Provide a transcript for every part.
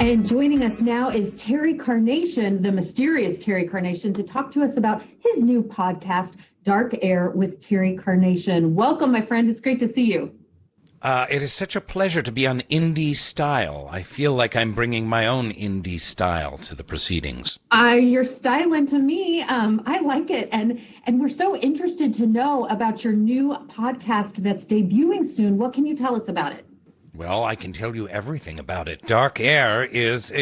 And joining us now is Terry Carnation, the mysterious Terry Carnation, to talk to us about his new podcast, Dark Air with Terry Carnation. Welcome, my friend. It's great to see you. It is such a pleasure to be on Indie Style. I feel like I'm bringing my own indie style to the proceedings. You're styling to me. I like it. And we're so interested to know about your new podcast that's debuting soon. What can you tell us about it? Well, I can tell you everything about it. Dark Air is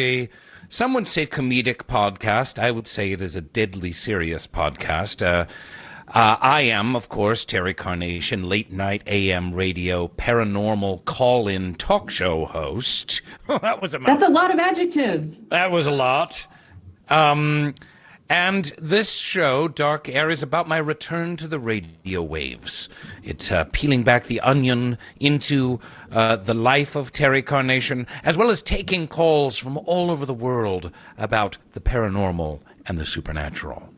some would say comedic podcast. I would say it is a deadly serious podcast. I am, of course, Terry Carnation, late night AM radio paranormal call-in talk show host. That's a lot of adjectives. That was a lot. And this show, Dark Air, is about my return to the radio waves. It's peeling back the onion into the life of Terry Carnation, as well as taking calls from all over the world about the paranormal and the supernatural.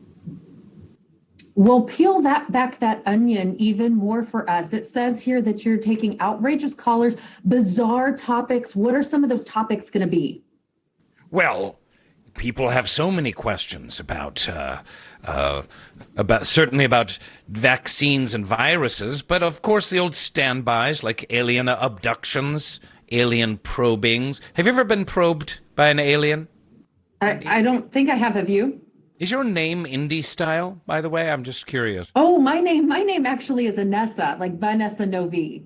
Well, peel that onion even more for us. It says here that you're taking outrageous callers, bizarre topics. What are some of those topics going to be? Well, people have so many questions about certainly about vaccines and viruses, but of course the old standbys like alien abductions, alien probings. Have you ever been probed by an alien? I don't think I have you? Is your name Indie Style, by the way? I'm just curious. Oh, my name actually is Anessa, like Vanessa Novi.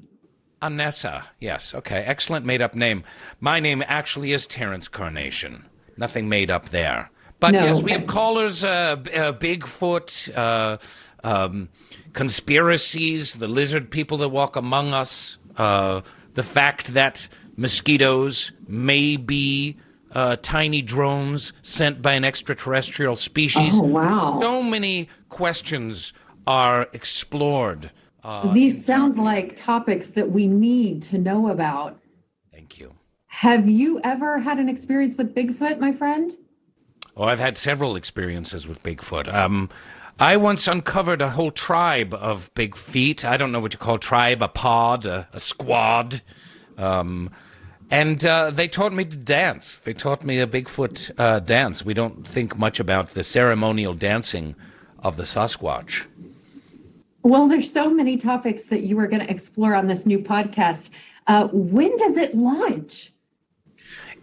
Anessa, yes. Okay, excellent made-up name. My name actually is Terrence Carnation. Nothing made up there. But no. Yes, we have callers, Bigfoot, conspiracies, the lizard people that walk among us, the fact that mosquitoes may be tiny drones sent by an extraterrestrial species. Oh, wow. So many questions are explored. These sounds like topics that we need to know about. Thank you. Have you ever had an experience with Bigfoot, my friend? Oh, I've had several experiences with Bigfoot. I once uncovered a whole tribe of big feet. I don't know what you call a tribe, a pod, a squad. And they taught me to dance. They taught me a Bigfoot dance. We don't think much about the ceremonial dancing of the Sasquatch. Well, there's so many topics that you are going to explore on this new podcast. When does it launch?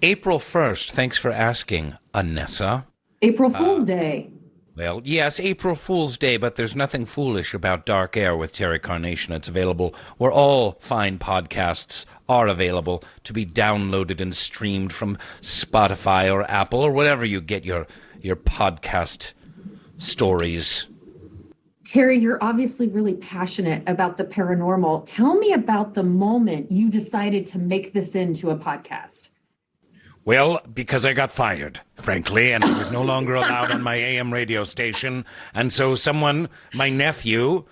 April 1st. Thanks for asking, Anessa. April Fool's Day. Well, yes, April Fool's Day, but there's nothing foolish about Dark Air with Terry Carnation. It's available where all fine podcasts are available to be downloaded and streamed from Spotify or Apple or whatever you get your podcast stories. Terry, you're obviously really passionate about the paranormal. Tell me about the moment you decided to make this into a podcast. Well, because I got fired, frankly, and I was no longer allowed on my AM radio station. And so my nephew,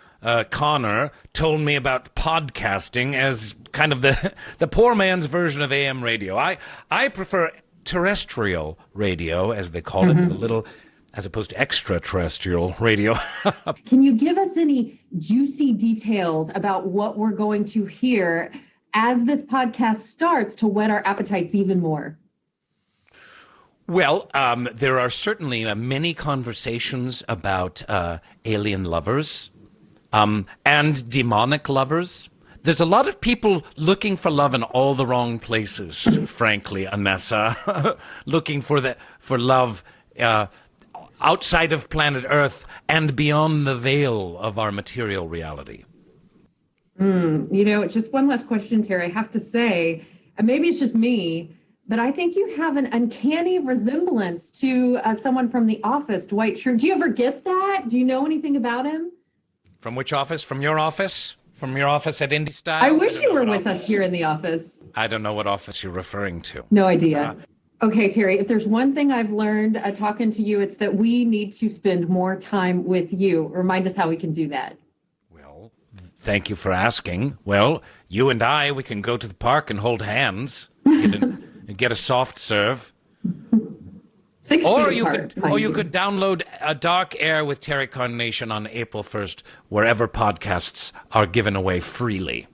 Connor, told me about podcasting as kind of the poor man's version of AM radio. I prefer terrestrial radio, as they call it, as opposed to extraterrestrial radio. Can you give us any juicy details about what we're going to hear as this podcast starts to whet our appetites even more? Well, there are certainly many conversations about alien lovers and demonic lovers. There's a lot of people looking for love in all the wrong places, frankly, Anessa. Looking for love outside of planet Earth and beyond the veil of our material reality. Just one last question, Terry. I have to say, and maybe it's just me, but I think you have an uncanny resemblance to someone from The Office, Dwight Schrute. Do you ever get that? Do you know anything about him? From which office? From your office? From your office at Indie Style? I wish you were with us here in the office. I don't know what office you're referring to. No idea. Okay, Terry, if there's one thing I've learned talking to you, it's that we need to spend more time with you. Remind us how we can do that. Well, thank you for asking. Well, you and we can go to the park and hold hands. Get a soft serve. 6 or feet you apart, could download a Dark Air with Terry Carnation on April 1st, wherever podcasts are given away freely.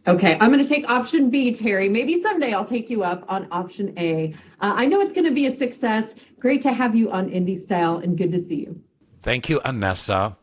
Okay, I'm going to take option B, Terry. Maybe someday I'll take you up on option A. I know it's going to be a success. Great to have you on Indie Style and good to see you. Thank you, Anessa.